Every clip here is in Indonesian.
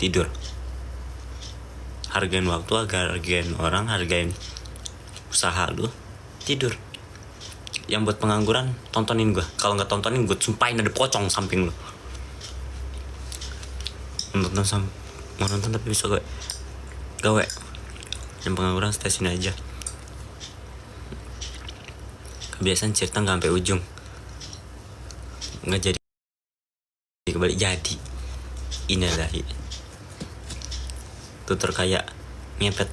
tidur. Hargain waktu, hargain orang, hargain usaha lu, tidur. Yang buat pengangguran, tontonin gue. Kalau nggak tontonin, gue sumpahin ada pocong samping lu. Mau nonton tapi bisa gawe. Yang pengangguran stay sini aja. Kebiasaan cerita nggak sampai ujung, nggak jadi kembali jadi. Ini adalah tutur kayak ngepet.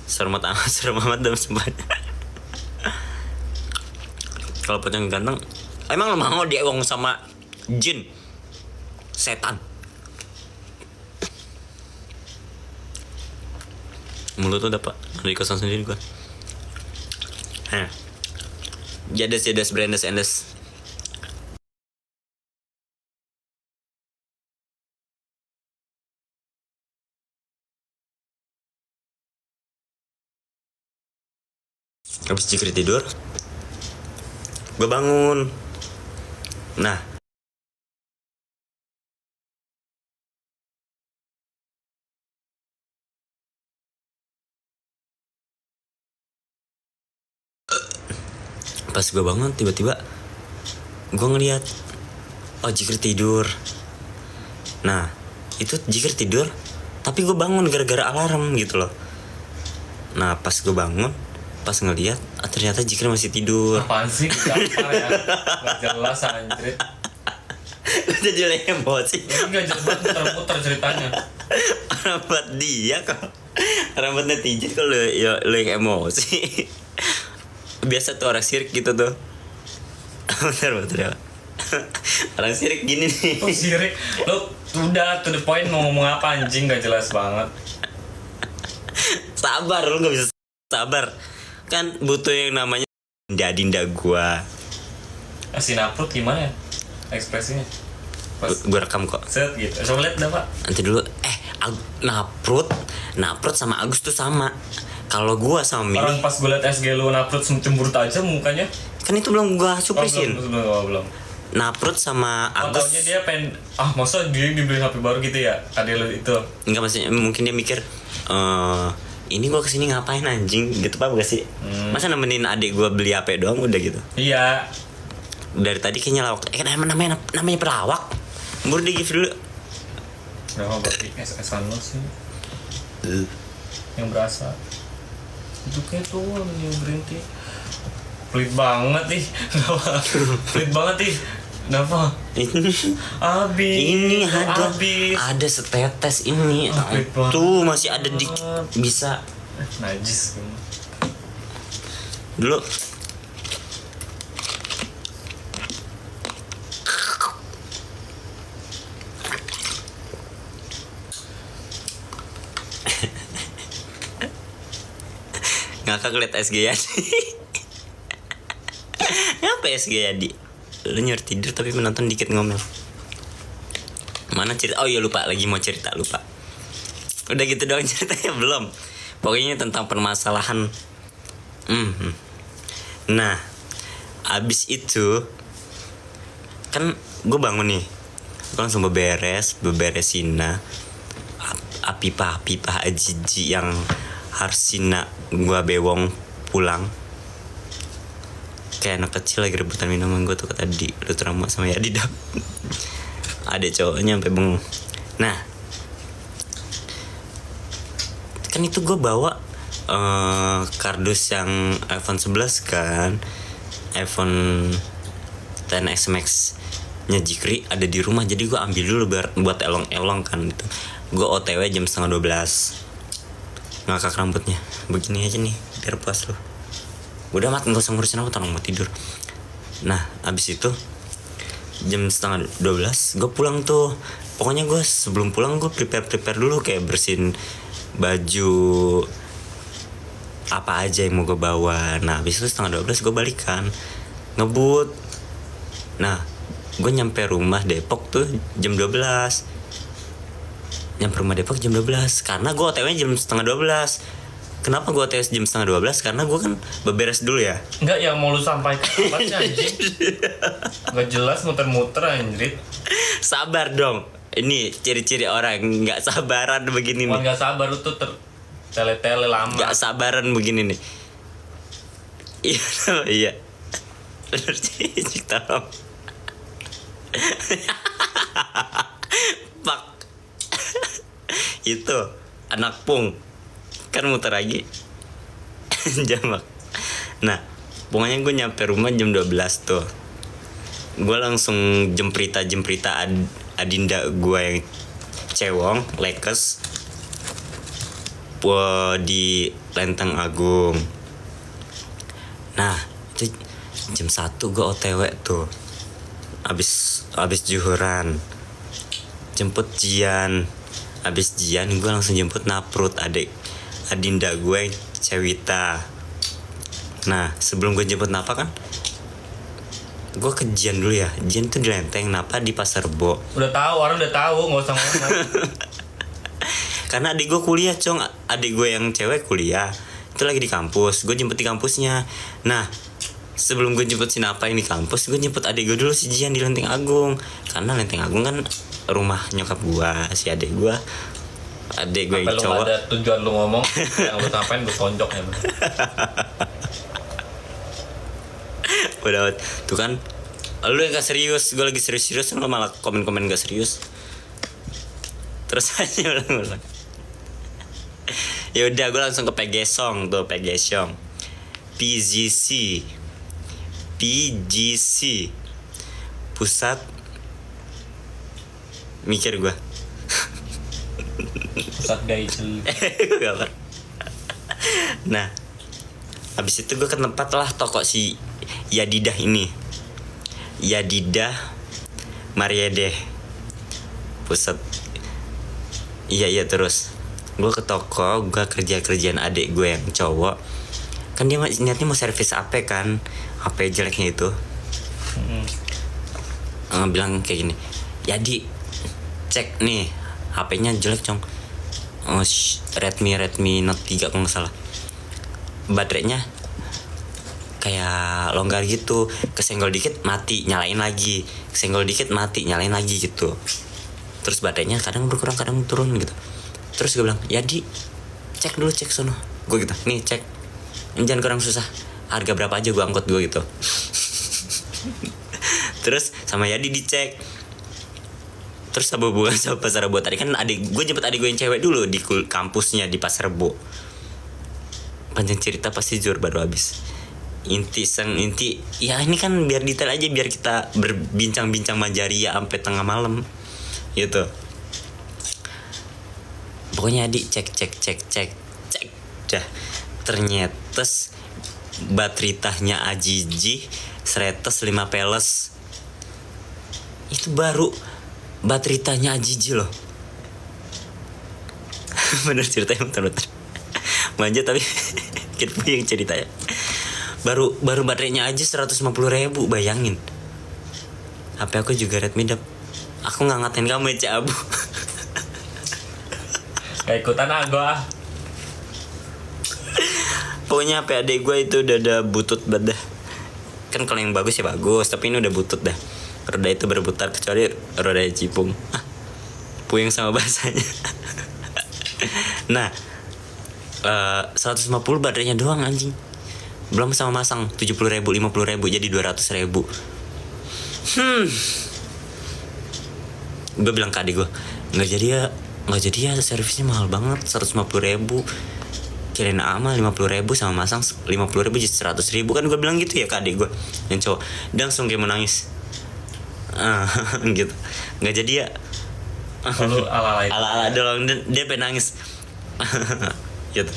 Serem amat dalam sempat. Kalau pocong ganteng, emang lo mau diewong sama jin, setan? Mulut tuh dapat dari kosan sendiri gua. Jadas brandes endes. Habis Jikri tidur, gue bangun. Nah, pas gue bangun tiba-tiba gue ngeliat, oh Jikri tidur. Nah, itu Jikri tidur, tapi gue bangun gara-gara alarm gitu loh. Nah, pas gue bangun, pas ngeliat, ternyata Jikri masih tidur. Apaan sih? Gampar ya? Gak jelas anjir. Jadi lagi emosi. Ini gak jelas banget muter-muter ceritanya. Rambut dia kok, rambut netizen kok lu yang emosi. Biasa tuh orang sirik gitu tuh. Bentar ya. Orang sirik gini nih. Oh sirik. Lo udah to the point mau ngomong apa anjing, gak jelas banget. Sabar, lu gak bisa sabar. Kan butuh yang namanya dinda gua. Sinaprut gimana ya ekspresinya? Pas Gua rekam kok. set gitu. Coba lihat dah Pak. Nanti dulu. Naprut sama Agus tuh sama. Kalau gua sama Mimi, Orang pas gue liat SG lu Naprut cemberut aja mukanya. kan itu belum gua suprisin. Belum. Naprut sama Oh, Agus. taunya dia pengen masa dia dibeli HP baru gitu ya? Adek lu itu. Enggak, maksudnya mungkin dia mikir ini gue kesini ngapain anjing gitu, paham gak sih? Masa nemenin adik gue beli HP doang udah gitu. Iya. Dari tadi kayaknya lawak. Namanya pelawak. Baru di give dulu. Udah berarti SS-an lo sih yang berasa. Itu kayak tuh yang berhenti. Pelit banget nih. Pelit banget nih. Kenapa? Ini Habis. ada setetes ini. Pelit banget. Tuh masih ada bisa. Najis. Dulu ngakak liat SG Yadi. Ngapa SG Yadi? Lu nyuruh tidur tapi menonton dikit ngomel. Mana cerita? Oh iya lupa, lagi mau cerita, lupa. Udah gitu doang ceritanya belum. Pokoknya tentang permasalahan. Nah, abis itu kan gue bangun nih, gue langsung beberesin pipa ajiji yang harus Sina gue bewong pulang. Kayak anak kecil lagi rebutan minuman gue tuh tadi lu trauma sama Yadi dap. Ada cowoknya sampai bengong. Nah, kan itu gue bawa kardus yang iPhone 11 kan, iPhone XS Max nya Jikri ada di rumah, jadi gue ambil dulu buat elong-elong kan gitu. Gue OTW jam 11:30 ngakak rambutnya begini aja nih biar puas lu. Udah mat, gak usah ngurusin aku, tolong mau tidur. Nah abis itu jam 11:30 gue pulang tuh. Pokoknya gue sebelum pulang gue prepare dulu, kayak bersihin baju apa aja yang mau gue bawa. Nah abis itu 11:30 gue balikan ngebut. Nah gue nyampe rumah Depok tuh jam 12. Nyampe rumah Depok jam 12 karena gue OTW jam 11:30. Kenapa gue OTW jam 11:30? Karena gue kan beberes dulu ya. Enggak, yang mau lu sampaikan apa sih anjing? Gak jelas muter-muter anjir. Sabar dong. Ini ciri-ciri orang nggak sabaran begini Bukan nih. nggak sabar lu tuh tele-tele lama. Nggak sabaran begini nih. Iya, iya. Bener sih, tolong. Pak. Itu anak pung. Kan muter lagi. Jamak. Nah, pokoknya gue nyampe rumah jam 12 tuh. Gue langsung jemprita adinda gue yang cewong lekes di Lenteng Agung. Nah itu jam 1 gue OTW tuh, abis juhuran, jemput Jian. Abis Jian gue langsung jemput Naprut, adinda gue Cewita. Nah sebelum gue jemput Napa kan, gue ke Jian dulu ya. Jian tuh di Lenteng, Napa di Pasar Rebo. Udah tahu, orang udah tahu, nggak usah ngomong. Karena adik gue kuliah, Cong. Adik gue yang cewek kuliah itu lagi di kampus, gue jemput di kampusnya. Nah sebelum gue jemput si Napa ini kampus, gue jemput adik gue dulu si Jian di Lenteng Agung. Karena Lenteng Agung kan rumah nyokap gue, si adik gue yang Sampai lu cowok. nggak ada tujuan lu ngomong, yang lu ngapain gue tonjok ya. Udah tuh kan, lu yang gak serius, gue lagi serius-serius, lu malah komen-komen gak serius. Terus aja ulang-ulang. Ya udah, gue langsung ke PGSong tuh, PGSong. PGC pusat mikir gue. Pusat gaicel. Nah habis itu gue ke tempat lah toko si Yadidah ini, Yadidah Mariede pusat. Iya terus gue ke toko, gue kerjaan adik gue yang cowok kan, dia niatnya mau servis HP kan, HP jeleknya itu. Bilang kayak gini, Yadi cek nih HP-nya jelek, Cong. Redmi Note 3 kalau nggak salah. Baterainya kayak longgar gitu, kesenggol dikit mati nyalain lagi, kesenggol dikit mati nyalain lagi gitu. Terus baterainya kadang berkurang kadang turun gitu. Terus gue bilang, Yadi cek dulu, cek sono. Gue gitu, nih cek, jangan kurang susah, harga berapa aja gue angkut gue gitu. Terus sama Yadi dicek. Terus sama hubungan sama Pasar Rebo tadi kan, gue jemput adik gue yang cewek dulu di kampusnya di Pasar Rebo. Panjang cerita pasti jujur baru habis. Inti ya ini kan biar detail aja, biar kita berbincang-bincang majaria sampai tengah malam gitu. Pokoknya adik cek dah, ternyata bateritanya Ajiji 105 peles. Itu baru bateritanya Ajiji loh. Bener ceritanya, bener manja tapi kita yang ceritanya baru baterainya aja 150.000, bayangin. HP aku juga Redmi Dap. Aku nggak ngatain kamu ya, Cak Abu. Gak ikutan gue. Pokoknya HP adek gue itu udah ada butut banget dah. Kan kalau yang bagus ya bagus, tapi ini udah butut dah. Roda itu berputar kecuali roda cipung. Puyeng sama bahasanya. Nah 150 baterainya doang anjing. Belum sama masang 70.000, 50.000, jadi 200.000. Gue bilang ke adik gue, nggak jadi ya servisnya mahal banget, 150.000. Kirain amal 50.000 sama masang 50.000 jadi 100.000 kan, gue bilang gitu ya ke adik gue yang cowok. Dia langsung kayak mau nangis. Gitu, nggak jadi ya. Lalu Ala doang, dia pengen nangis. Gitu.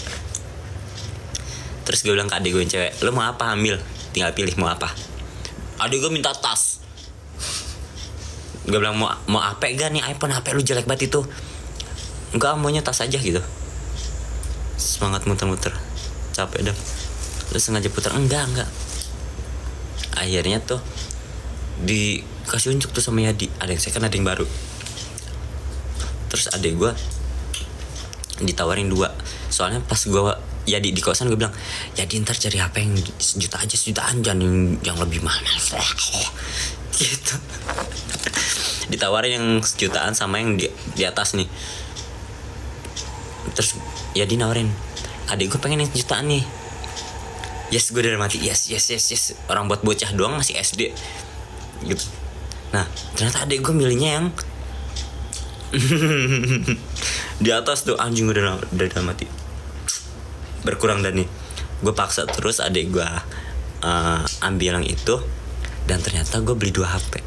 Terus gue bilang ke adik gue yang cewek, lo mau apa ambil, tinggal pilih mau apa. Adik gue minta tas. Gue bilang mau apa gak nih, iPhone, HP lu jelek banget itu. Enggak, maunya tas aja gitu. Semangat muter-muter, capek dah. Lu sengaja putar, enggak. Akhirnya tuh dikasih unjuk tuh sama Yadi, ada yang second ada yang baru. Terus adik gue ditawarin 2. Soalnya pas gue Yadi di kosan, gue bilang, Yadi ntar cari HP yang sejutaan, jangan yang lebih mahal. Gitu. ditawarin yang sejutaan sama yang di atas nih. Terus ya dia nawarin, adik gue pengen yang sejutaan nih. Yes, gue udah mati. Yes. Orang buat bocah doang masih SD gitu. Nah ternyata adik gue milihnya yang di atas tuh. Anjing, udah mati. Berkurang dan nih gue paksa terus adik gue ambil yang itu. Dan ternyata gue beli 2 HP.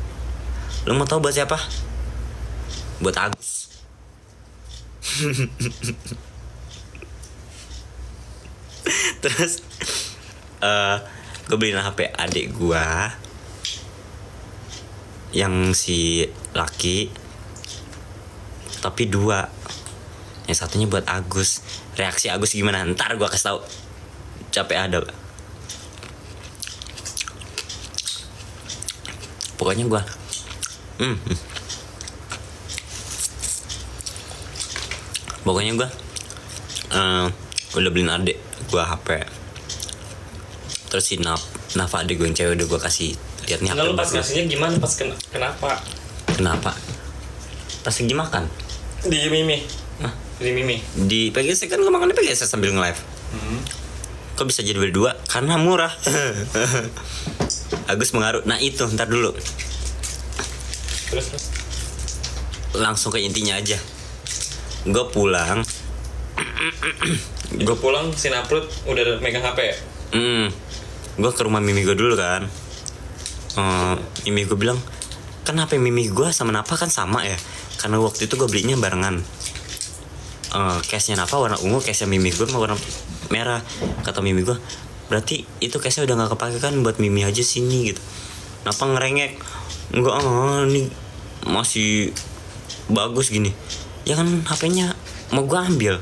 Lo mau tahu buat siapa? Buat Agus. Terus gue beliin HP adik gue yang si laki, tapi 2. Yang satunya buat Agus. Reaksi Agus gimana? Ntar gue kasih tau. Capek ada. Pokoknya gue udah beliin adik gue HP. Terus si Nafa adik gue yang cewek udah gue kasih lihat nih HP. Enggak, lu pas ngasihnya gimana? Pas kenapa? Pas lagi makan Di Mimi. Di Mimi. di PGC kan, gue makan di PGC sambil nge-live. Kok bisa jadi beli 2? Karena murah. Agus mengaruh. Nah itu, ntar dulu. Terus Langsung ke intinya aja. Gue pulang Sinaplut udah megang HP ya? Gue ke rumah Mimi gue dulu kan. Mimi gue bilang, kan HP Mimi gue sama Napa kan sama ya. Karena waktu itu gue belinya barengan. Case-nya Napa warna ungu, case-nya Mimi gue warna merah. Kata Mimi gue, berarti itu case-nya udah gak kepake kan, buat Mimi aja sini gitu. Napa ngerengek, enggak, ini masih bagus gini. Ya kan HP-nya mau gue ambil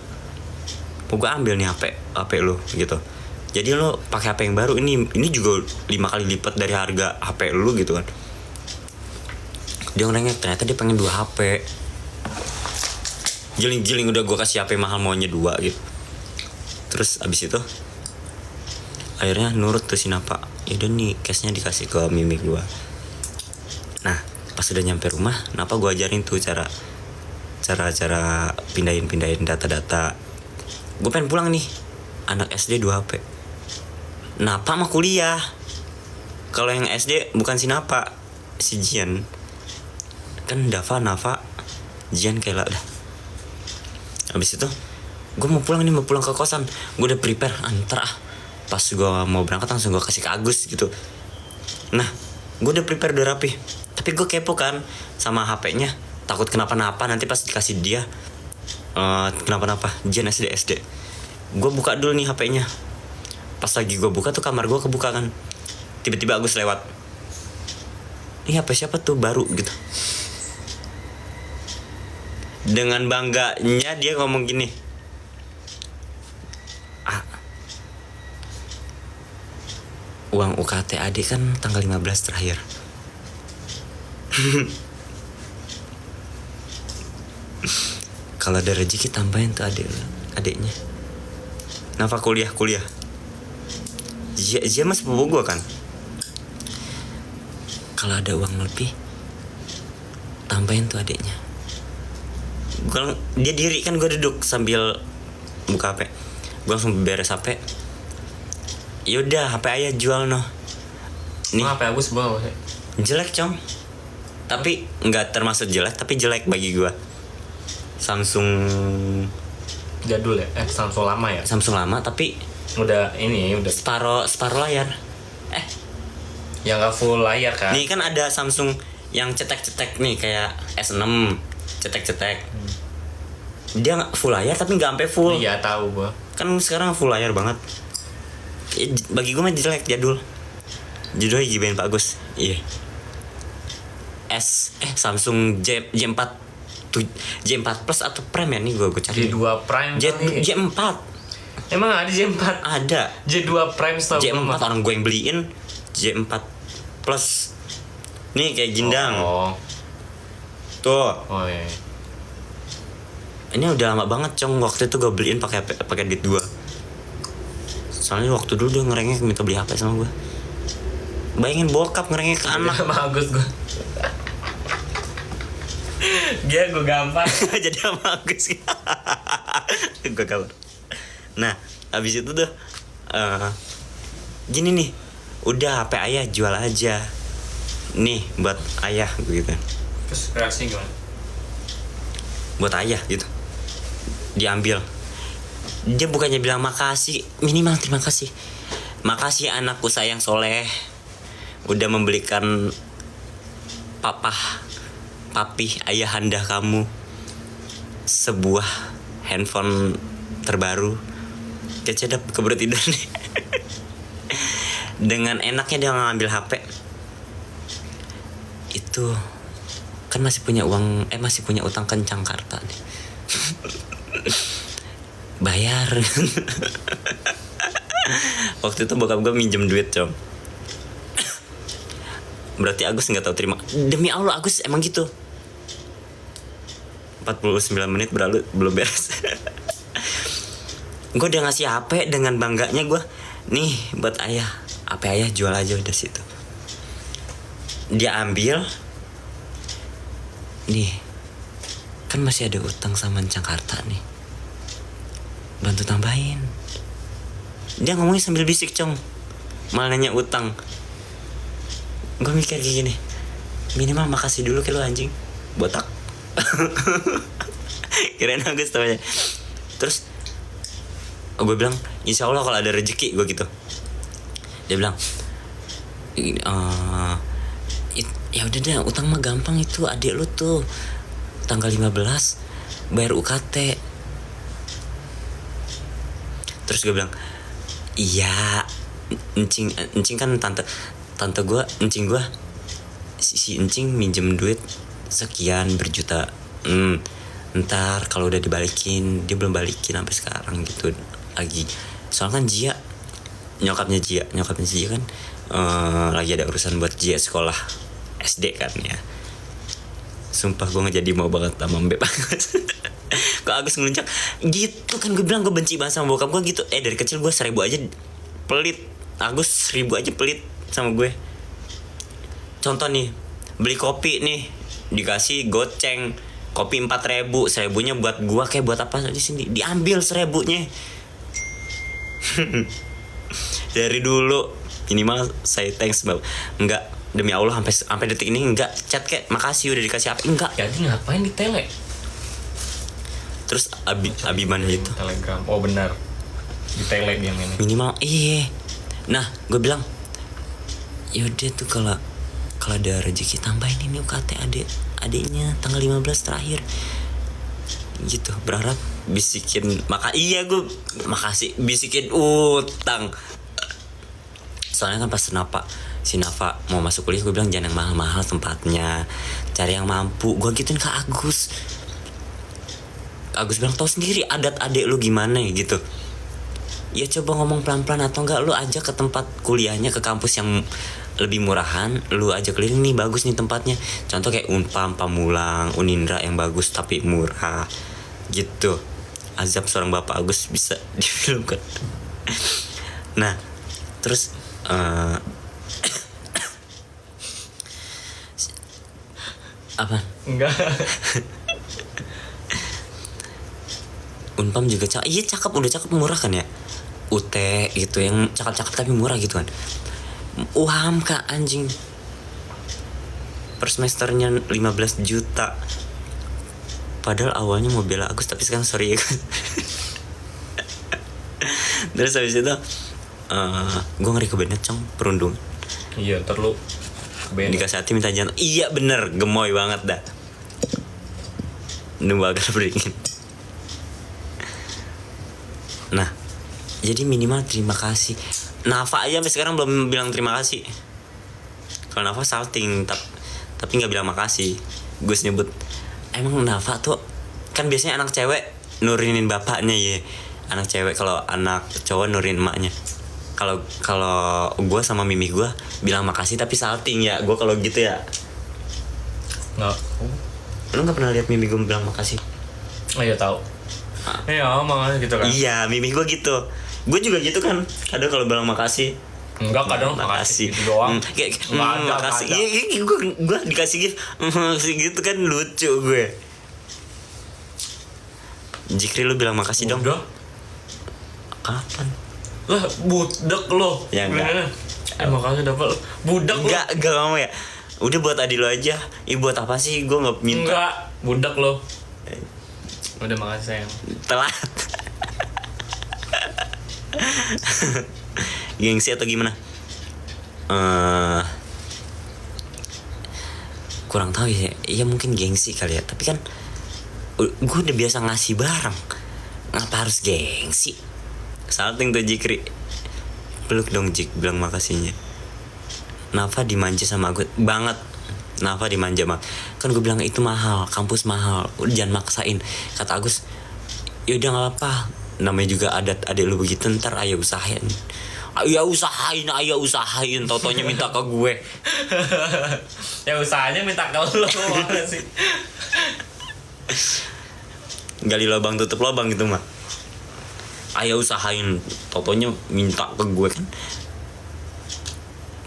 nih HP lu gitu. Jadi lo pakai HP yang baru, ini juga 5 kali lipat dari harga HP lu gitu kan. Dia ngerengek, ternyata dia pengen 2 HP. Jeling udah gue kasih HP mahal, maunya 2 gitu. Terus abis itu akhirnya nurut tuh si Napa. Yaudah nih case-nya dikasih ke Mimi gue. Nah pas udah nyampe rumah, Napa gue ajarin tuh cara pindahin data-data. Gue pengen pulang nih, anak SD 2 HP. Napa mah kuliah. Kalau yang SD bukan si Napa, si Jian. Kan Nafa, Jian kayak lah udah. Habis itu gue mau pulang ke kosan. Gue udah prepare, antar pas gue mau berangkat langsung gue kasih ke Agus gitu. Nah gue udah prepare, udah rapi. Tapi gue kepo kan sama HP-nya, takut kenapa-napa nanti pas dikasih dia kenapa-napa. Jian SD. Gue buka dulu nih HP-nya. Pas lagi gue buka tuh kamar gue kebuka kan. Tiba-tiba Agus lewat. Ini HP siapa tuh baru gitu. Dengan bangganya dia ngomong gini, uang UKT adik kan tanggal 15 terakhir. Kalau ada rezeki tambahin tuh adiknya. Nafa kuliah. Zia mas sepupu gue kan. Kalau ada uang lebih tambahin tuh adiknya. Dia diri kan, gue duduk sambil buka HP. Gue langsung beres HP. Yaudah HP ayah jual noh. Nih HP Agus bawa ya? jelek com. Tapi nggak termasuk jelek, tapi jelek bagi gue. Samsung jadul ya? Samsung lama ya? Samsung lama tapi udah separuh layar. Yang nggak full layar kan? Nih kan ada Samsung yang cetek-cetek nih kayak S6 cetek-cetek. Dia full layar tapi nggak sampai full. Iya tahu gua. Kan sekarang full layar banget. Bagi gue mah jelek, jadul. Judulnya gibain Pak Agus. Iya. Samsung J4 J4 Plus atau Prime ya nih gue cari. J2 Prime J4. Emang ada J4? Ada. J2 Prime setahu J4 orang gue yang beliin J4 Plus. Nih kayak Gindang. Tuh. Oh iya. Ini udah lama banget cong, waktu itu gue beliin pakai duit gue. Soalnya waktu dulu dia ngerengek minta beli HP sama gue. Bayangin bokap ngerengek ke anak. Bagus gue. Dia gue gampang. Jadi sama Agus. Gue kabar. Nah habis itu tuh gini nih, udah HP ayah jual aja nih buat ayah gitu. Terus reaksinya gimana? Buat ayah gitu, diambil. Dia bukannya bilang makasih, minimal terima kasih. Makasih anakku sayang soleh, udah membelikan papi, ayahanda kamu sebuah handphone terbaru. Kecedap keburu tidur nih. Dengan enaknya dia ngambil HP. Itu kan masih punya uang, masih punya utang kencang Karta nih. Bayar. Waktu itu bokap gue minjem duit, com. Berarti Agus nggak tahu terima. Demi Allah Agus emang gitu. 49 menit berlalu belum beres. Gue udah ngasih HP dengan bangganya gue. Nih buat ayah. HP ayah jual aja udah situ. Dia ambil. Nih. Kan masih ada utang sama Jakarta nih. Bantu tambahin. Dia ngomongnya sambil bisik, cong. Malah nanya utang. Gue mikir kayak gini, minimal makasih dulu ke lu anjing, botak. Kirain Agus taunya. Terus gue bilang insya Allah kalau ada rezeki, gue gitu. Dia bilang ya udah deh, utang mah gampang, itu adik lu tuh tanggal 15 bayar UKT. Terus gue bilang iya, encing kan tante gue, encing gue, si encing minjem duit sekian berjuta. Ntar kalau udah dibalikin, dia belum balikin sampai sekarang gitu lagi. Soalnya kan nyokapnya Jia kan lagi ada urusan buat Jia sekolah SD kan ya. Sumpah gue nggak jadi mau banget sama Mbak banget. Kok Agus ngeluncak gitu kan, gue bilang gue benci banget sama bokap gue gitu. Dari kecil gue 1000 aja pelit, Agus 1000 aja pelit sama gue. Contoh nih, beli kopi nih dikasih goceng, kopi 4.000, 1000-nya buat gue kayak buat apa aja sih, diambil 1000-nya. Dari dulu minimal saya thanks Bab. Enggak, demi Allah sampai detik ini enggak chat kayak makasih udah dikasih apa, enggak. Jadi ngapain di tele? Terus Abi mana itu? Telegram. Oh benar. Di tele dia ini. Minimal iya. Nah, gue bilang yaudah tuh kalau ada rezeki tambahin ini UKT adiknya tanggal 15 terakhir. Gitu, berharap bisikin gue makasih bisikin utang. Soalnya kan pas si Nafa mau masuk kuliah, gue bilang jangan yang mahal-mahal tempatnya, cari yang mampu. Gue gituin ke Agus bilang tau sendiri adat adik lu gimana gitu. Ya coba ngomong pelan-pelan, atau enggak lu ajak ke tempat kuliahnya, ke kampus yang lebih murahan, lu ajak keliling, nih bagus nih tempatnya. Contoh kayak Unpam, Pamulang, Unindra yang bagus tapi murah gitu. Azab seorang bapak Agus bisa difilmkan. Nah terus apa? Enggak. Unpam juga cakep. Iya cakep, udah cakep, murah kan ya. UT gitu yang cakep-cakep tapi murah gitu kan. Kak anjing, per semesternya 15 juta. Padahal awalnya mau bela Agus, tapi sekarang sorry ya kan. Terus habis itu gue ngeri ke Bennett, cong, perundung. Iya, ntar lu dikasih hati minta jantung. Iya bener, gemoy banget dah. Nunggu agak beringin. Nah, jadi minimal terima kasih. Nafa aja sampai sekarang belum bilang terima kasih. Kalau Nafa salting tapi nggak bilang makasih. Gue nyebut emang Nafa tuh kan biasanya anak cewek nurinin bapaknya ya. Anak cewek, kalau anak cowok nurin emaknya. Kalau gue sama Mimi gue bilang makasih tapi salting ya. Gue kalau gitu ya. Nggak. Lu nggak pernah lihat Mimi gue bilang makasih? Oh iya tahu. Iya, makanya gitu kan. Iya, Mimi gue gitu. Gue juga gitu kan. Kadang kalau bilang makasih Enggak, kadang makasih gitu doang. Kayak Nggak ada, makasih. nggak ada. Iya, gue dikasih gift makasih gitu kan lucu gue. Jikri lu bilang makasih dong. Udah. Kapan? Lah budak lo. Ya, enggak. Makasih dapat budak lo. Enggak mau ya. Udah buat adik lo aja. Buat apa sih? Gue nggak minta. Enggak, budak lo. Udah makasih sayang. Telat. Gengsi atau gimana? Kurang tahu ya. Iya mungkin gengsi kali ya. Tapi kan gue udah biasa ngasih barang. Ngapa harus gengsi? Salting tuh Jikri. Peluk dong Jik, bilang makasihnya. Nafa dimanja sama gue banget. Nafa dimanja mah. Kan gue bilang itu mahal, kampus mahal. Udah jangan maksain. Kata Agus, ya udah nggak apa. Namanya juga adat adik lu begitu, ntar ayah usahain. Ayah usahain. Totonya minta ke gue. Ya usahanya minta ke lo banget sih. Gali lubang tutup lubang gitu mah. Ayah usahain. Totonya minta ke gue kan.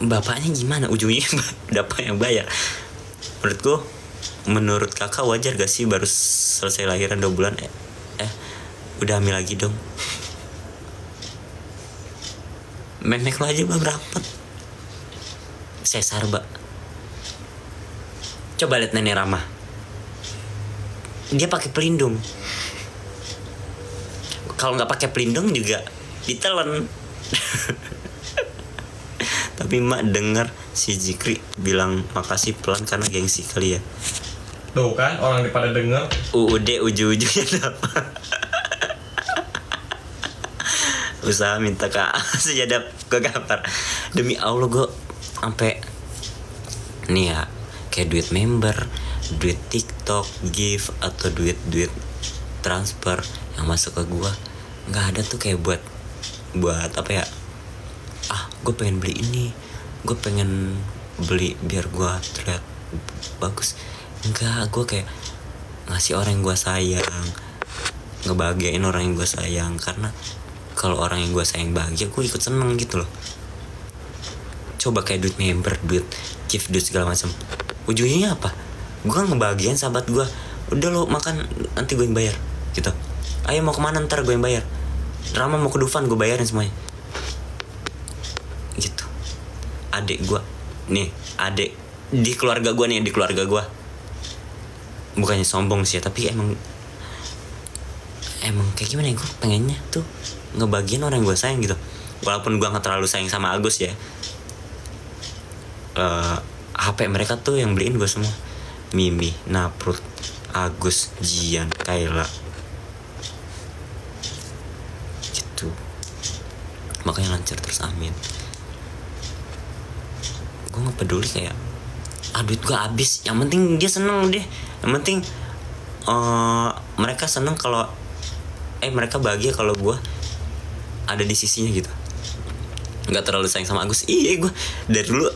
Bapaknya gimana ujungnya? Bapak yang bayar. Menurutku, menurut kakak wajar gak sih baru selesai lahiran 2 bulan udah hamil lagi dong? Memek lo aja berapa? Sesar mbak. Coba lihat nenek Rama. Dia pakai pelindung. Kalau nggak pakai pelindung juga ditelan. Tapi mak dengar si Jikri bilang makasih pelan karena gengsi kali ya. Tuh kan orang pada denger. UUD ujung-ujungnya dapat. Usaha minta ke sejadap ke gambar. Demi Allah gue sampai nih ya kayak duit member, duit TikTok, gift atau duit transfer yang masuk ke gue nggak ada tuh kayak buat apa ya? Gue pengen beli ini, gue pengen beli biar gue terlihat bagus. Enggak, gue kayak ngasih orang yang gue sayang, ngebahagiain orang yang gue sayang. Karena kalau orang yang gue sayang bahagia, gue ikut seneng gitu loh. Coba kayak duit member, duit gift, duit segala macam. Ujungnya apa? Gue ngebahagiain sahabat gue. Udah lo makan, nanti gue yang bayar gitu. Ayo mau kemana ntar gue yang bayar. Rama mau ke Dufan, gue bayarin semuanya. Gitu. Adik gue nih, adik di keluarga gue nih, di keluarga gue. Bukannya sombong sih ya, tapi emang kayak gimana ya, gue pengennya tuh ngebagiin orang yang gue sayang gitu. Walaupun gue gak terlalu sayang sama Agus ya. HP mereka tuh yang beliin gue semua. Mimi, Naprut, Agus, Jian, Kayla. Gitu. Makanya lancar terus, amin. Gue gak peduli kayak duit gue habis, yang penting dia seneng deh. Yang penting mereka seneng kalau mereka bahagia kalau gue ada di sisinya gitu. Nggak terlalu sayang sama Agus. Iya, gue dari dulu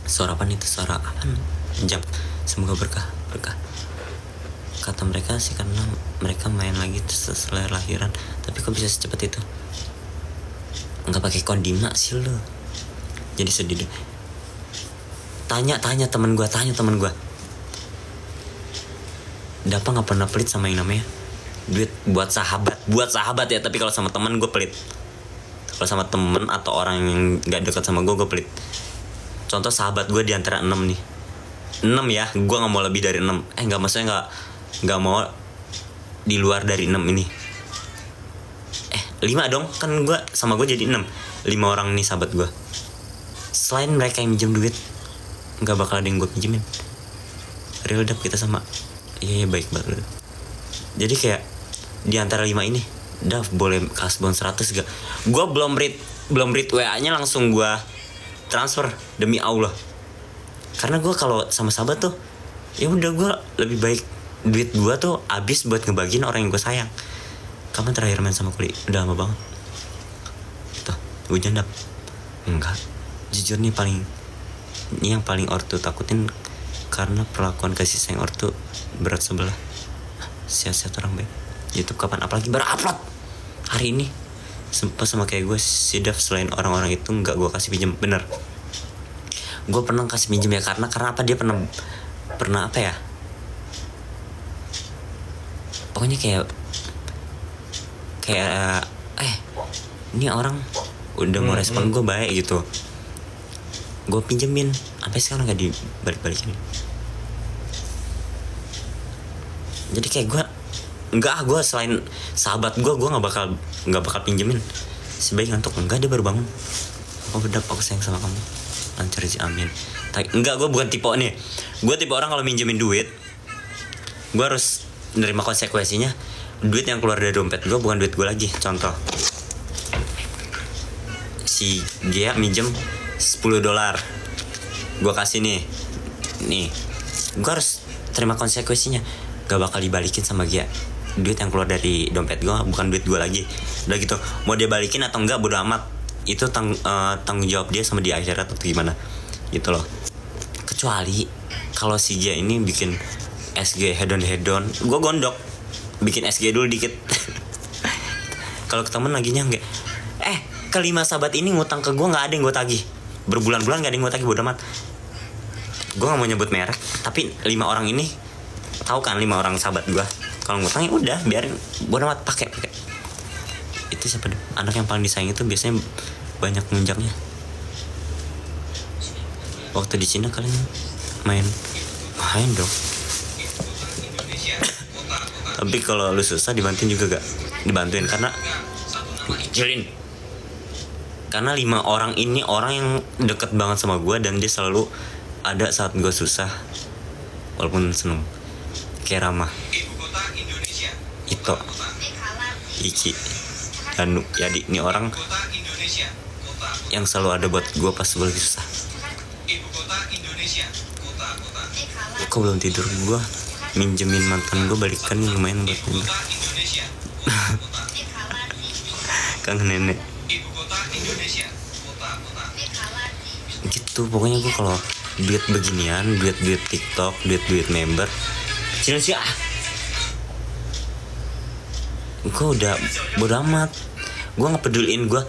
suara apa itu, suara apa jam, semoga berkah. Kata mereka sih karena mereka main lagi setelah lahiran. Tapi kok bisa secepat itu? Nggak pakai kondima sih lo. Jadi sedih deh. Tanya teman gue. Dapa nggak pernah pelit sama yang namanya duit buat sahabat ya. Tapi kalau sama teman gue pelit. Kalau sama temen atau orang yang nggak dekat sama gue pelit. Contoh sahabat gue di antara 6 nih. 6 ya, gue nggak mau lebih dari 6. Nggak, maksudnya nggak mau di luar dari 6 ini. 5 dong, kan gue sama gue jadi 6. 5 orang nih sahabat gue. Selain mereka yang minjem duit, nggak bakal ada yang gue pinjemin. Real dap kita sama. Iya baik banget. Jadi kayak di antara 5 ini, Dav boleh kasbon 100 gak? Gue belum read WA-nya langsung gue transfer demi Allah. Karena gue kalau sama sahabat tuh, ya udah gue lebih baik duit gue tuh habis buat ngebagiin orang yang gue sayang. Kapan terakhir main sama Kuli? Udah lama banget. Tuh, hujan Dap. Enggak. Jujur nih yang paling ortu takutin karena perlakuan kasih sayang ortu berat sebelah. Sehat-sehat orang baik. YouTube kapan? Apalagi baru upload hari ini. sama kayak gue si Dav, selain orang-orang itu nggak gue kasih pinjam. Bener, gue pernah kasih pinjam ya, karena apa, dia pernah apa ya, pokoknya kayak ini orang udah mau respon gue baik gitu, gue pinjemin sampai sekarang gak dibalik-balikin. Jadi kayak gue selain sahabat gue nggak bakal pinjemin. Sebaik ngantuk, enggak, dia baru bangun, aku sayang sama kamu, lancar sih, amin. Enggak, gue bukan tipe nih, gue tipe orang kalau minjemin duit gue harus menerima konsekuensinya. Duit yang keluar dari dompet gue bukan duit gue lagi. Contoh, si Gia minjem $10, gue kasih nih, gue harus terima konsekuensinya, gak bakal dibalikin sama Gia. Duit yang keluar dari dompet gue bukan duit gue lagi, udah gitu. Mau dia balikin atau enggak bodo amat, itu tanggung jawab dia sama di akhirat atau gimana gitu loh. Kecuali kalau si Gia ini bikin SG hedon, gue gondok, bikin SG dulu dikit. Kalau ke temen laginya enggak, kelima sahabat ini ngutang ke gue, nggak ada yang gue tagih, berbulan-bulan nggak ada yang gue tagih, bodo amat. Gue nggak mau nyebut merek, tapi 5 orang ini tahu kan, 5 orang sahabat gue, kalau ngutang ya udah biarin, bodo amat, pakai. Itu siapa, anak yang paling disayang itu biasanya banyak nunjangnya. Waktu di Cina kalian main dong. Tapi kalau lu susah dibantuin juga gak? Dibantuin karena 5 orang ini orang yang deket banget sama gue, dan dia selalu ada saat gue susah walaupun seneng. Kayak Rama, Ito, Iki, Danu, Yadi. Ini orang yang selalu ada buat gue pas gue lagi susah. Kok belum tidur? Gue minjemin mantan gue, balikan nih, lumayan buat tidur. Kangen nenek gitu. Pokoknya gue kalau duit beginian, duit TikTok, duit member kecil sih, gue udah bodo amat. Gue nggak peduliin. Gue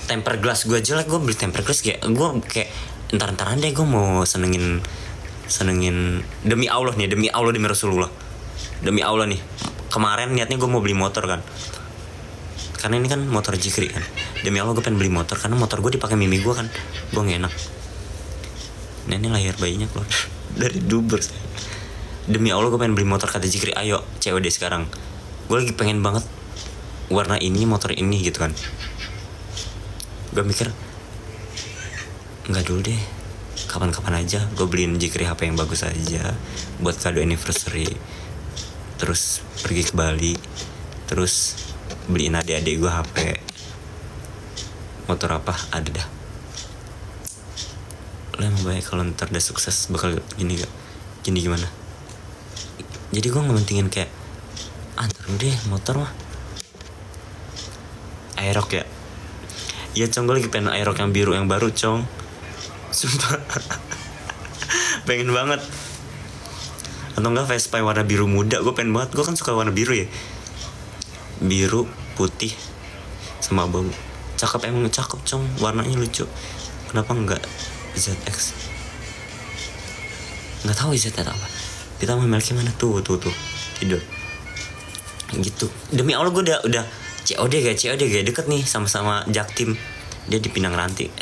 temper glass gue jelek, gue beli temper glass, kayak gue kayak entar-entaran deh, gue mau senengin demi Allah, demi Rasulullah, demi Allah nih. Kemarin niatnya gue mau beli motor kan, karena ini kan motor Jikri kan. Demi Allah gue pengen beli motor karena motor gue dipakai mimi gue kan, gue gak enak. Nenek lahir bayinya keluar dari dubur. Demi Allah gue pengen beli motor, kata Jikri ayo COD sekarang. Gue lagi pengen banget warna ini, motor ini gitu kan. Gue mikir nggak dulu deh, kapan-kapan aja gue beliin Jikri HP yang bagus aja buat kado anniversary, terus pergi ke Bali, terus beliin adik-adik gue HP. Motor apa ada dah. Lo emang baik kalau ntar udah sukses bakal gini gimana. Jadi gue ngementingin kayak ntar deh motor mah. Aerox ya. Iya Cong, gue lagi pengen Aerox yang biru yang baru Cong, sumpah. Pengen banget. Atau enggak Vespa warna biru muda, gue pengen banget. Gue kan suka warna biru ya, biru, putih, sama abu. Cakep, emang cakep Cong, warnanya lucu. Kenapa enggak ZX? Nggak tahu ZX apa. Kita mau merek mana tuh tidur gitu. Demi Allah gue udah COD gak deket nih sama Jaktim. Dia di Pinang Ranti,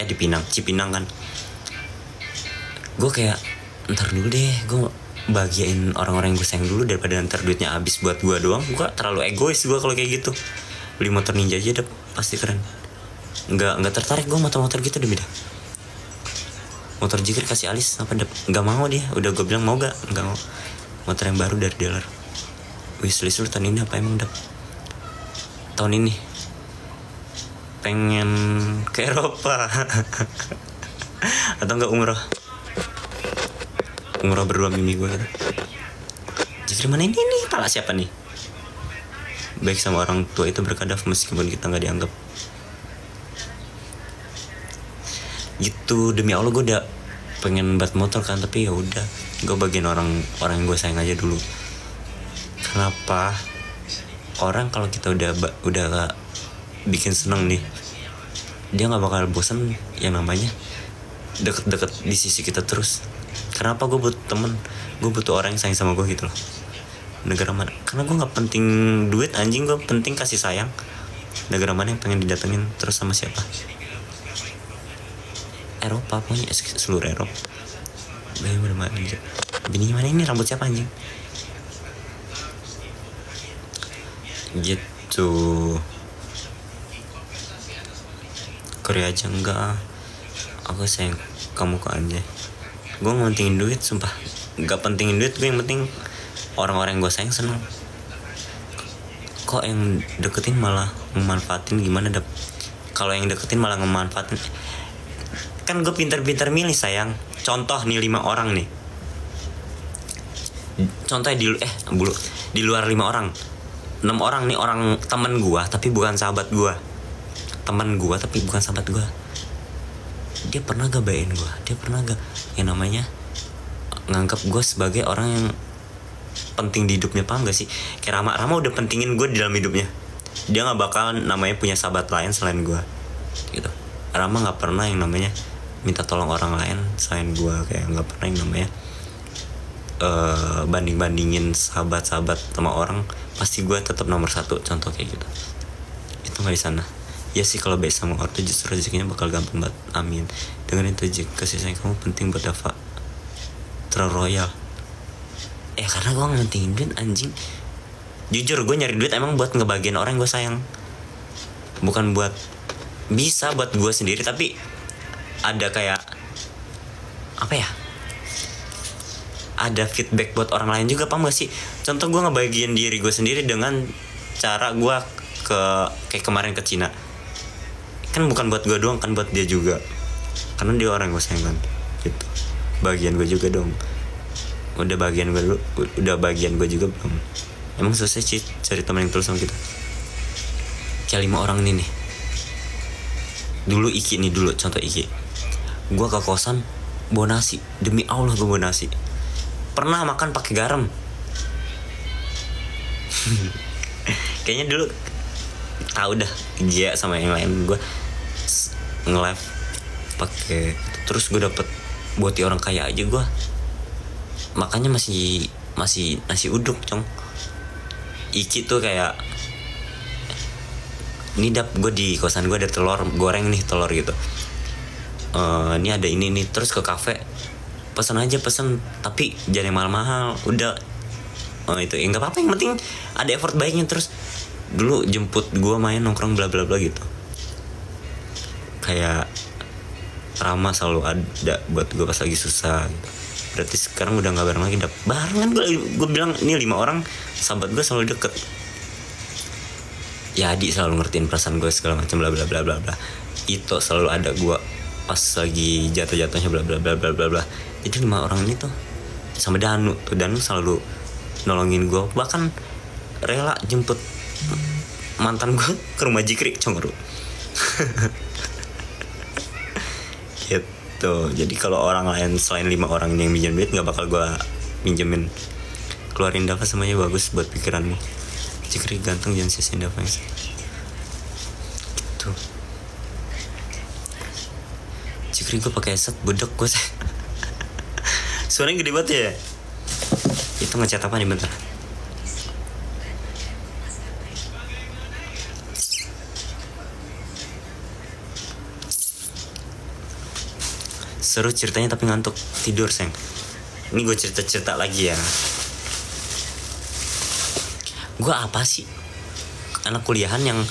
Cipinang kan. Gue kayak ntar dulu deh, gue bahagiain orang-orang yang gue sayang dulu daripada ntar duitnya habis buat gue doang. Gue terlalu egois gue kalau kayak gitu. Beli motor Ninja aja deh, pasti keren. Nggak tertarik gue motor gitu deh, beda. Motor Jikir kasih alis apa deh, nggak mau dia. Udah gue bilang mau nggak mau. Motor yang baru dari dealer. Wishlist lu tahun ini apa emang dap? Tahun ini pengen ke Eropa atau enggak umroh berdua mimi gue gitu. Jikir mana ini nih, pala siapa nih? Baik sama orang tua itu berkadaf meskipun kita nggak dianggap. Gitu, demi Allah gue udah pengen buat motor kan, tapi ya udah gue bagian orang yang gue sayang aja dulu. Kenapa? Orang kalau kita udah bikin seneng nih, dia nggak bakal bosan yang namanya deket-deket di sisi kita terus. Kenapa gue butuh temen, gue butuh orang yang sayang sama gue gitu loh. Negara mana? Karena gue nggak penting duit anjing, gue penting kasih sayang. Negara mana yang pengen didatengin terus sama siapa? Eropa, pokoknya seluruh Eropa. Bagaimana anjing? Bini mana ini, rambut siapa anjing? Gitu. Korea aja enggak. Aku sayang kamu kok aja. Gue nggak pentingin duit, sumpah. Gak pentingin duit, gue yang penting orang-orang yang gue sayang senang. Kok yang deketin malah memanfaatin gimana kalau yang deketin malah ngemanfaatin. Kan gue pintar-pintar milih sayang. Contoh nih 5 orang nih. Contohnya di luar 5 orang, 6 orang nih orang temen gue tapi bukan sahabat gue. Temen gue tapi bukan sahabat gue. Dia pernah gak bayain gue? Dia pernah gak yang namanya nganggap gue sebagai orang yang penting di hidupnya, paham gak sih? Kayak Rama udah pentingin gue di dalam hidupnya. Dia gak bakal namanya punya sahabat lain selain gue gitu. Rama gak pernah yang namanya minta tolong orang lain selain gue. Kayak gak pernah yang namanya banding-bandingin sahabat-sahabat sama orang. Pasti gue tetap nomor 1, contoh kayak gitu. Itu gak di sana. Ya sih, kalau baik sama orang tuh justru rezekinya bakal gampang banget. Amin. Dengan itu kasih sayang kamu penting buat Dava terlalu royal. Karena gue gak pentingin duit anjing. Jujur gue nyari duit emang buat ngebagian orang yang gue sayang, bukan buat bisa buat gue sendiri. Tapi ada kayak apa ya, ada feedback buat orang lain juga, paham gak sih? Contoh gue ngebagian diri gue sendiri dengan cara gue kayak kemarin ke Cina. Kan bukan buat gue doang, kan buat dia juga, karena dia orang gue sayang kan gitu. Bagian gue juga dong. Udah bagian gue juga belum? Emang selesai sih cari teman yang tulus sama kita. Kayak 5 orang nih. Dulu contoh Iki. Gue ke kosan bawa nasi, demi Allah gue bawa nasi. Pernah makan pakai garam. Kayaknya dulu tahu dah dia sama yang lain. Gue nge-live pakai, terus gue dapet buat orang kaya aja gue. Makanya masih nasi uduk, cong. Iki tuh kayak ini gue di kosan gue ada telur goreng nih, telur gitu. Ini ada ini nih, terus ke kafe pesen tapi jangan yang mahal-mahal. Udah itu nggak apa-apa, yang penting ada effort baiknya. Terus dulu jemput gue main nongkrong bla bla bla gitu. Kayak Rama selalu ada buat gue pas lagi susah gitu. Berarti sekarang udah gak bareng lagi, barengan. Gue bilang ini 5 orang sahabat gue selalu deket. Ya Adi selalu ngertiin perasaan gue segala macam bla bla bla bla bla. Itu selalu ada gue pas lagi jatuh-jatuhnya bla bla bla bla bla bla. Jadi 5 orang ini tuh sama Danu selalu nolongin gue, bahkan rela jemput mantan gue ke rumah Jikri, congru. Gitu. Jadi kalau orang lain selain 5 orang ini yang minjem duit, gak bakal gue minjemin. Keluarin Dava semuanya bagus buat pikiranmu. Jikri ganteng, jangan sia-siain Dava. Gitu. Jikri gue pakai headset budek gue. Suaranya gede banget ya. Itu ngecat apa nih, bentar. Seru ceritanya tapi ngantuk, tidur sayang. Ini gue cerita lagi ya. Gue apa sih? Anak kuliahan yang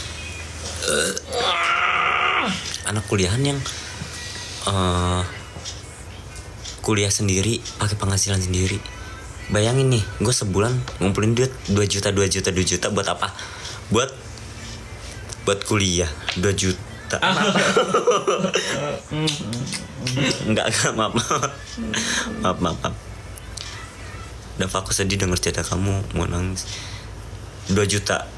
kuliah sendiri, pakai penghasilan sendiri. Bayangin nih, gue sebulan ngumpulin duit 2 juta buat apa? Buat kuliah 2 juta. Enggak, maaf. Dava, aku sedih denger cerita kamu, mau nangis. 2 juta.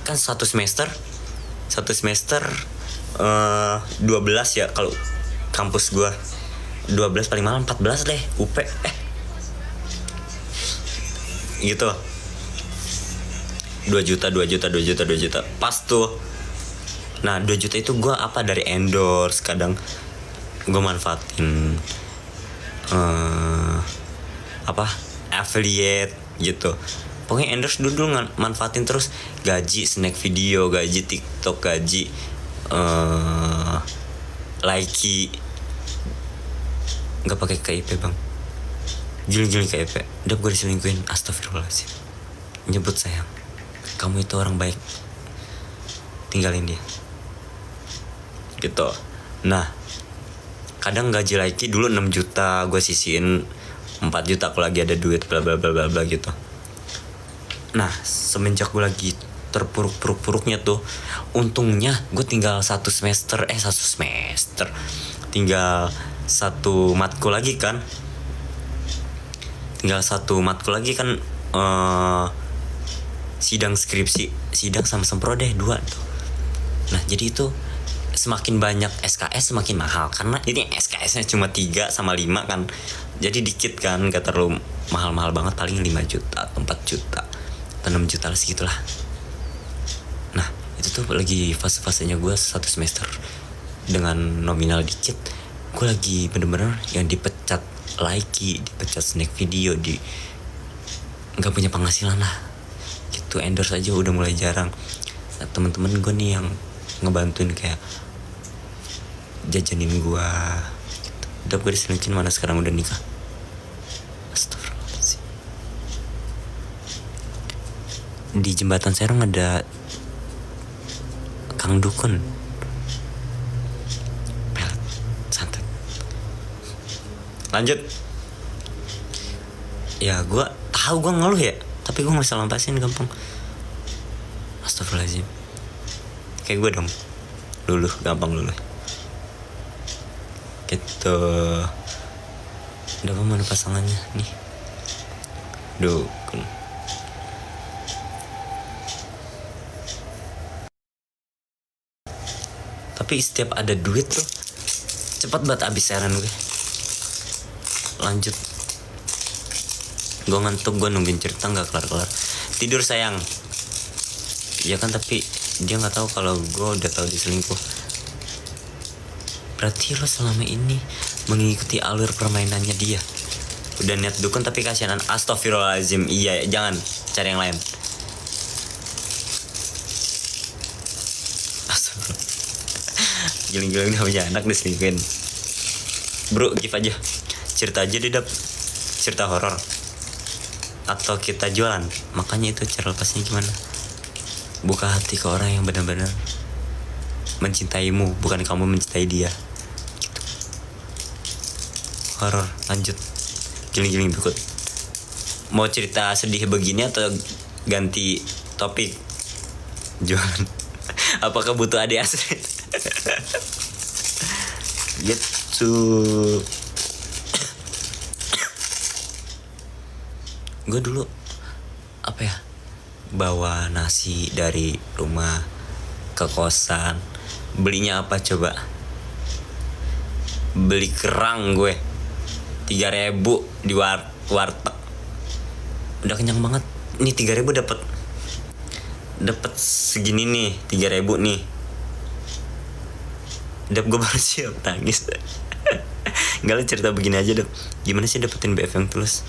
Kan satu semester 12 ya kalau kampus gua. 12 paling malam 14 deh UP. Gitu. 2 juta 2 juta 2 juta 2 juta pas tuh. Nah 2 juta itu gue apa dari endorse, kadang gue manfaatin apa affiliate gitu. Pokoknya endorse dulu manfaatin terus, gaji snack video, gaji TikTok, gaji Likee. Nggak pakai KIP bang, giling KIP. Udah gue diselingkuhin, astagfirullahaladzim. Nyebut sayang, kamu itu orang baik, tinggalin dia gitu. Nah kadang gaji Likee dulu 6 juta gue sisihin 4 juta kalau lagi ada duit bla bla bla bla bla gitu. Nah semenjak gue lagi terpuruk-puruknya tuh, untungnya gue tinggal satu semester tinggal satu matkul lagi kan, sidang skripsi, sidang sama sempro deh 2 tuh. Nah jadi itu semakin banyak SKS semakin mahal, karena ini SKS-nya cuma 3 sama 5 kan, jadi dikit kan, gak terlalu mahal-mahal banget, paling 5 juta atau 4 juta atau 6 juta lah segitulah. Nah itu tuh lagi fase-fasenya gue satu semester dengan nominal dikit, gue lagi bener-bener yang dipecat Likee, dipecat snack video, nggak punya penghasilan lah gitu. Endorse aja udah mulai jarang. Nah, teman-teman gue nih yang ngebantuin kayak jajanin gue gitu. Udah gue diselingkuhin, mana sekarang udah nikah. Astagfirullahaladzim. Di jembatan Serong ada Kang Dukun, pelet santet. Lanjut. Ya gue tahu gue ngeluh ya, tapi gue nggak bisa lampasin gampang. Astagfirullahaladzim. Kayak gue dong, luluh, gampang luluh gitu. Udah mana pasangannya nih, Dukun. Tapi setiap ada duit tuh cepat banget abis heran gue. Lanjut. Gue ngantuk, gue nungguin cerita nggak kelar-kelar. Tidur sayang. Ya kan, tapi dia nggak tahu kalau gue udah tahu diselingkuh. Berarti lo selama ini mengikuti alur permainannya dia. Udah niat dukun tapi kasihanan. Astagfirullahaladzim. Iya, jangan, cari yang lain. Giling-giling udah punya anak diselingkuhin. Bro, give aja. Cerita aja deh, Dap. Cerita horor. Atau kita jualan. Makanya itu cara lepasnya gimana? Buka hati ke orang yang benar-benar mencintaimu, bukan kamu mencintai dia gitu. Horor, lanjut. Giling-giling berikut. Mau cerita sedih begini atau ganti topik? Jualan. Apakah butuh adik asli? Gitu. Gue dulu apa ya, bawa nasi dari rumah ke kosan. Belinya apa coba? Beli kerang gue 3.000 di warteg. Udah kenyang banget. Nih 3.000 dapat segini nih, 3.000 nih. Dap, gue baru siap nangis. Enggak, lo cerita begini aja, Dap. Gimana sih dapetin BF yang tulus?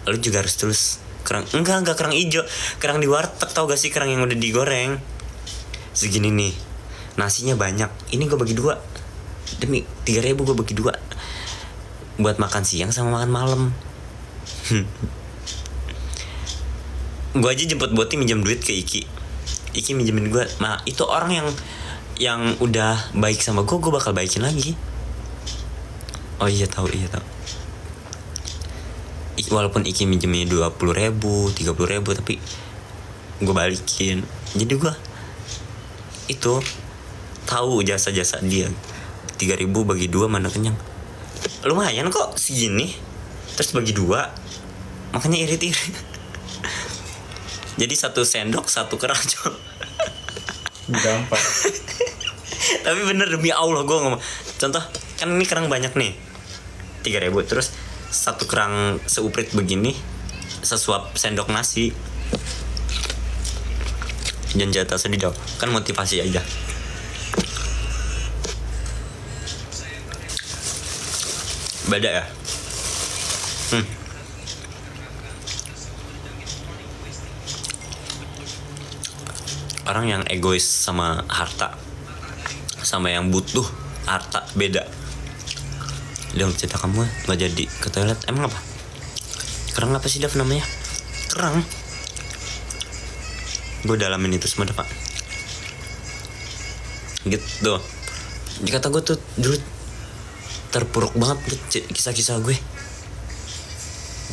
Lo juga harus tulus. Kerang, enggak kerang hijau, kerang di warteg, tau gak sih, kerang yang udah digoreng. Segini nih, nasinya banyak. Ini gue bagi 2. Demi 3.000 gue bagi 2 buat makan siang sama makan malam. Gue aja jemput Boti minjem duit ke Iki minjemin gue. Nah itu orang yang udah baik sama gue bakal baikin lagi. Oh iya tahu. Walaupun Iki minjemnya 20.000, 30.000, tapi gue balikin. Jadi gue itu tahu jasa-jasa dia. 3.000 bagi 2 mana kenyang. Lumayan kok segini. Terus bagi 2, makanya irit-irit. Jadi 1 sendok 1 kerang. Gampang. Tapi bener, demi Allah gue ngomong. Contoh, kan ini kerang banyak nih, 3.000. Terus 1 kerang seuprit begini, sesuap sendok nasi. Jangan jatah sedih dong. Kan motivasi aja. Beda ya. Orang yang egois sama harta, sama yang butuh harta beda. Dia cerita kamu nggak jadi ke toilet, emang apa? Kerang apa sih Dav namanya? Kerang. Gue dalamin itu semua Dav, Pak. Gitu. Jadi kata gue tuh dulu terpuruk banget tuh kisah-kisah gue.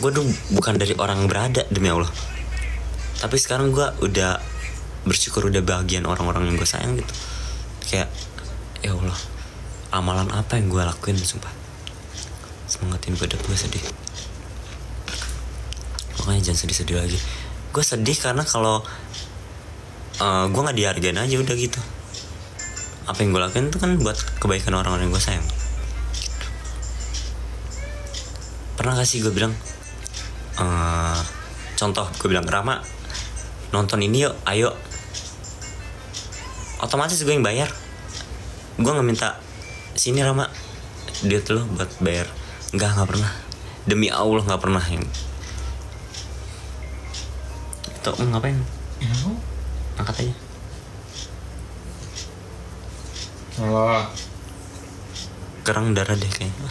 Gue dulu bukan dari orang berada demi Allah. Tapi sekarang gue udah bersyukur, udah bahagian orang-orang yang gue sayang gitu. Kayak ya Allah, amalan apa yang gue lakuin, sumpah. Semangatin gue, gue sedih. Makanya jangan sedih-sedih lagi. Gue sedih karena kalau gue nggak dihargain aja udah gitu. Apa yang gue lakuin itu kan buat kebaikan orang-orang yang gue sayang. Pernah gak sih gue bilang contoh, gue bilang Rama nonton ini yuk, ayo. Otomatis gue yang bayar. Gue nggak minta sini Rama duit lo buat bayar. Nggak pernah. Demi Allah nggak pernah yang. Itu ngapain? Angkat aja. Halo. Kerang darah deh kayaknya.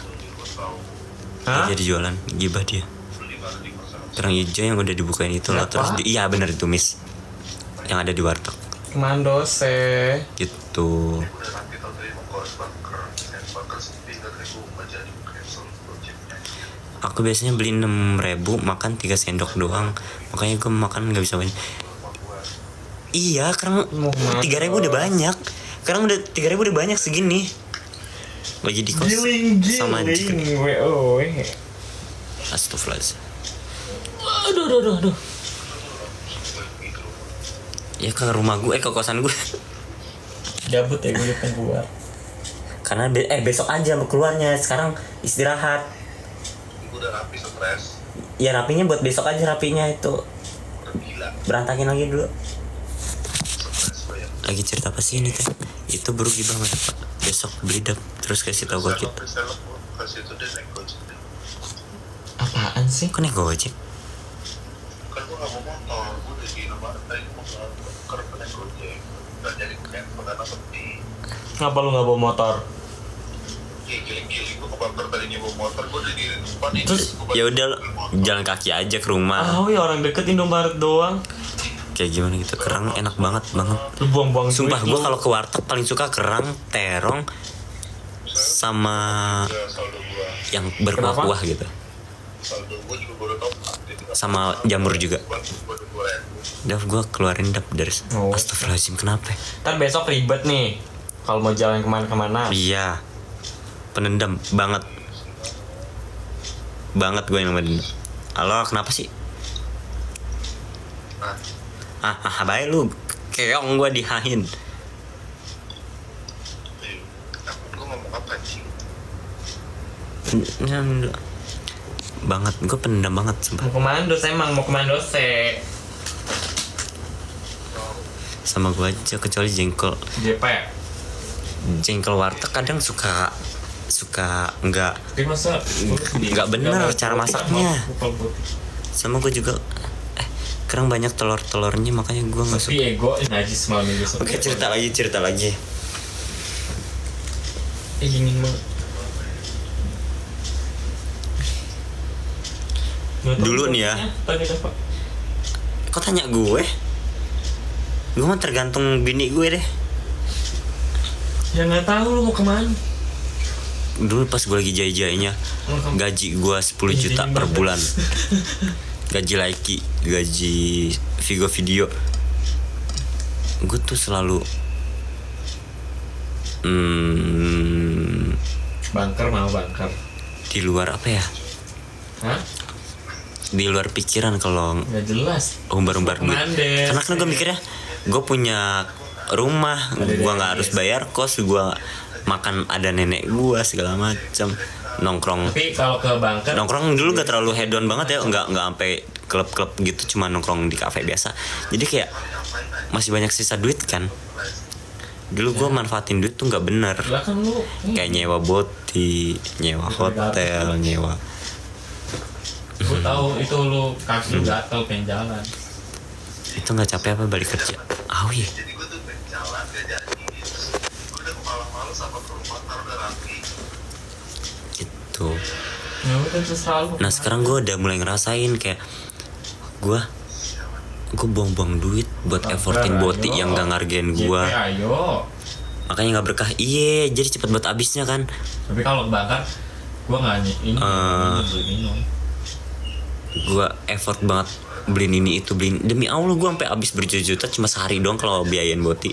Hah? Jadi jualan gibah dia. Kerang hijau yang udah dibukain itu loh. Terus iya benar itu Miss, yang ada di warteg Mandose. gitu. Aku biasanya beli 6.000, makan 3 sendok doang. Makanya gue makan gak bisa banyak. Iya, kerang 3.000 udah banyak. Kerang udah 3.000 udah banyak segini. Lagi di kos sama anjing. Astagfirullahaladzim. Aduh. Ya ke rumah gue, ke kosan gue. Gabut ya gue depan keluar. Karena besok aja mau keluarnya. Sekarang istirahat. Udah rapi, stres. Ya rapinya buat besok aja, rapinya itu. Gila. Berantakin lagi dulu. Stres banyak. Lagi cerita apa sih ini teh? Itu berugi banget Pak. Besok beli dap terus kasih tahu gue kita. Kasih itu deh naik gojek deh. Apaan sih? Kok naik gojek? Kan gue gak mau motor, gue udah di nomor tadi mau ke naik gojek. Gak jadi kayak karena sepi. Kenapa lu nggak bawa motor? Giling-giling gue ke kantor tadinya bawa motor, gue udah di depan ini. Terus, Ya udah jalan kaki aja ke rumah. ya orang deket Indomaret doang. Kayak gimana gitu, kerang enak banget. Lu buang-buang Sumpah duit gue lu. kalau ke warteg paling suka kerang, terong, sama Ya, saldo gue. yang berkuah-kuah gitu. Saldo gue juga baru tau. Sama jamur juga. Dav gue keluarin Dav dari. Oh. Astagfirullahaladzim, kenapa? Ntar besok ribet nih. Kalau mau jalan kemana-kemana. Iya, penendam banget gue yang penendam. Halo, kenapa sih? Baik lu keong gue dihahin. Gue ngomong apa sih? Banget, gue pendam banget sumpah. Mau kemana se? Sama gue aja, kecuali jengkol warteg kadang suka nggak bener cara masaknya. Sama gue juga kerang banyak telurnya, makanya gue nggak suka. ego najis malam ini. Oke, cerita lagi. Dingin banget. Dulu nih ya. Kok tanya gue? Gue mah tergantung bini gue deh. Ya nggak tahu lu mau kemana. Dulu pas gue lagi jaya-jayanya, gaji gue 10 juta per bulan. Gaji Laiki, gaji Vigo Video. Gue tuh selalu Bangker di luar apa ya? Hah? Di luar pikiran kalau Nggak jelas. umbar-umbar duit. Mandes. Karena kan gue mikirnya gue punya rumah, gue nggak harus bayar kos, gue makan ada nenek gue segala macam. nongkrong. Tapi kalau ke Bangker Nongkrong dulu gak terlalu hedon banget ya, nggak sampai klub-klub gitu, cuma nongkrong di kafe biasa. Jadi kayak masih banyak sisa duit kan. Dulu gue manfaatin duit tuh nggak bener. lah kan lu Kayak nyewa boti, nyewa hotel, nyewa. gue tahu itu lu kaki gatel pengen jalan. Itu nggak capek apa balik kerja? Oh iya. Jadi gue tuh pengen jalan gak jadi. Gue udah malam-malam sama ke rumah ntar udah rapi. Gitu. Ya udah terserah lu. Nah sekarang gue udah mulai ngerasain kayak gue buang-buang duit buat effortin boti yang gak ngargain gue. Ayo. Makanya nggak berkah. Iya, jadi cepet buat abisnya kan. Tapi kalau ke Bangker gue nggak ini beli minum. Gue effort banget beliin ini itu, beliin, demi Allah gue sampai habis berjuta-juta cuma sehari doang kalau biayain boti.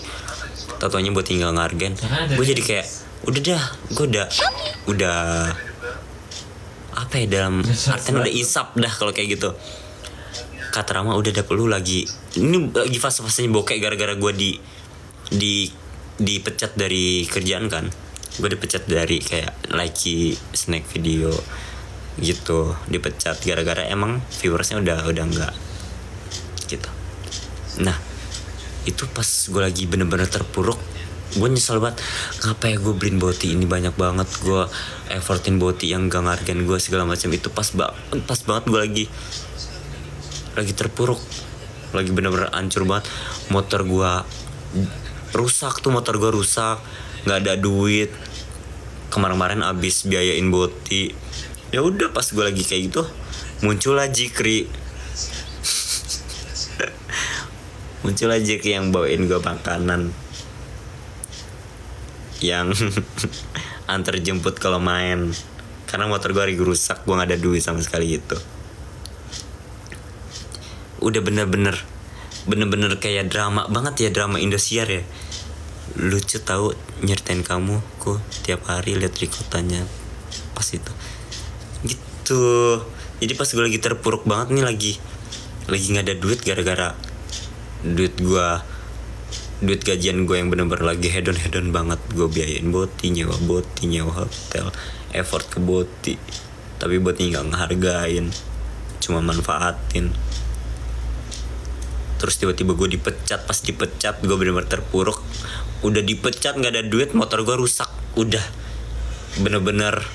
Tau-taunya boti nggak ngargain. Gue jadi kayak udah dah, gue udah apa ya, dalam artian udah isap dah kalau kayak gitu. Kata Rama udah dah, lu lagi ini lagi fase-fasenya bokeh gara-gara gue dipecat dari kerjaan kan. Gue dipecat dari kayak Likee snack video gitu, dipecat gara-gara emang viewersnya udah enggak gitu. Nah itu pas gue lagi bener-bener terpuruk, gue nyesel banget, ngapain gue beliin boti ini banyak banget, gue effortin boti yang gak ngargain gue segala macam. Itu pas banget gue lagi terpuruk, lagi bener-bener hancur banget. Motor gue rusak, nggak ada duit. Kemarin-kemarin abis biayain boti. Ya udah pas gue lagi kayak gitu muncullah Jikri. Muncullah Jikri yang bawain gue makanan, yang antar jemput kalau main, karena motor gue lagi rusak, gue nggak ada duit sama sekali gitu. Udah bener-bener kayak drama banget ya, drama Indosiar ya. Lucu tahu nyeritain kamu ku tiap hari lihat rikotannya pas itu gitu. Jadi pas gue lagi terpuruk banget nih, lagi nggak ada duit gara-gara duit gajian gue yang bener-bener lagi hedon banget. Gue biayain boti, nyewa hotel, effort ke boti, tapi boti nggak ngehargain, cuma manfaatin. Terus tiba-tiba gue dipecat. Pas dipecat gue bener-bener terpuruk. Udah dipecat nggak ada duit, motor gue rusak, udah bener-bener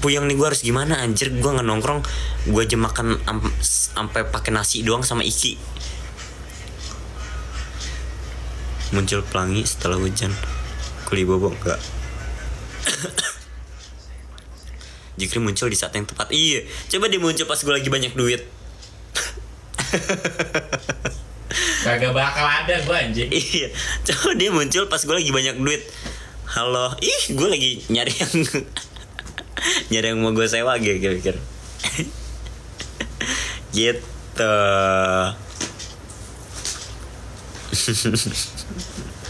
puyeng nih. Gue harus gimana anjir? Gue nggak nongkrong, gue aja makan sampai pakai nasi doang sama Iki. Muncul pelangi setelah hujan, kuli bobo enggak. Jikri muncul di saat yang tepat. Iya, coba dia muncul pas gue lagi banyak duit. Kagak bakal ada gue anjing. Iya, coba dia muncul pas gue lagi banyak duit. Halo, gue lagi nyari yang mau gue sewa gitu. Gitu.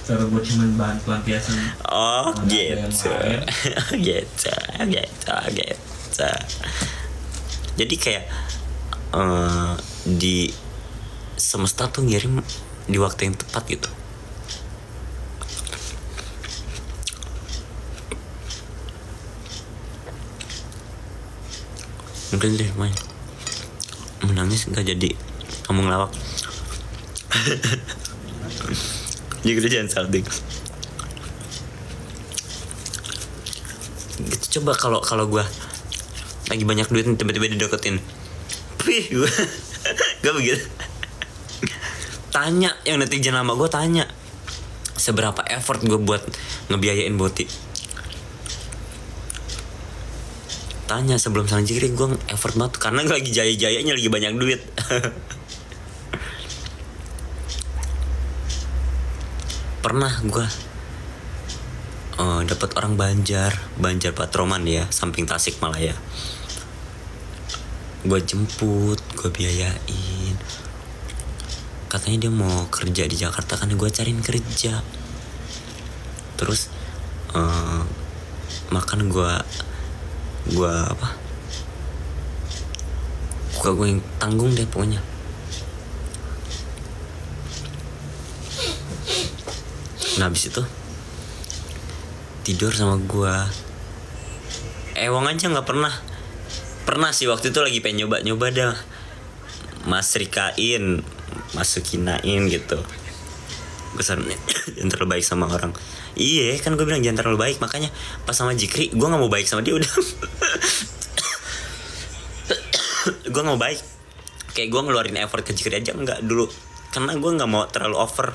Cara gue cuma bahan pelampiasan. Oh Mana gitu. Gitu. Jadi kayak di semesta tuh ngirim di waktu yang tepat gitu. Mungkin deh main menangis nggak jadi kamu ngelawak. Jadi jangan salting. Gitu, coba kalau gue lagi banyak duit tiba-tiba dideketin, gue begitu. Tanya yang netizen lama gue, tanya seberapa effort gue buat ngebiayain boti. Tanya sebelum sama Jikri gue effort banget karena gue lagi jaya-jayanya, lagi banyak duit. Pernah gue dapat orang Banjar Patroman ya, samping Tasikmalaya. Gue jemput, gue biayain. Katanya dia mau kerja di Jakarta, kan gue cariin kerja. Terus makan gue apa? Gue yang tanggung deh pokoknya. Nah habis itu tidur sama gue, Ewang aja nggak pernah sih waktu itu lagi pengen nyoba dah Mas Rikain masukinain gitu. Kesan jangan terlalu baik sama orang. Iya kan gue bilang jangan terlalu baik, makanya pas sama Jikri gue nggak mau baik sama dia udah. Gue nggak mau baik, kayak gue ngeluarin effort ke Jikri aja nggak dulu, karena gue nggak mau terlalu over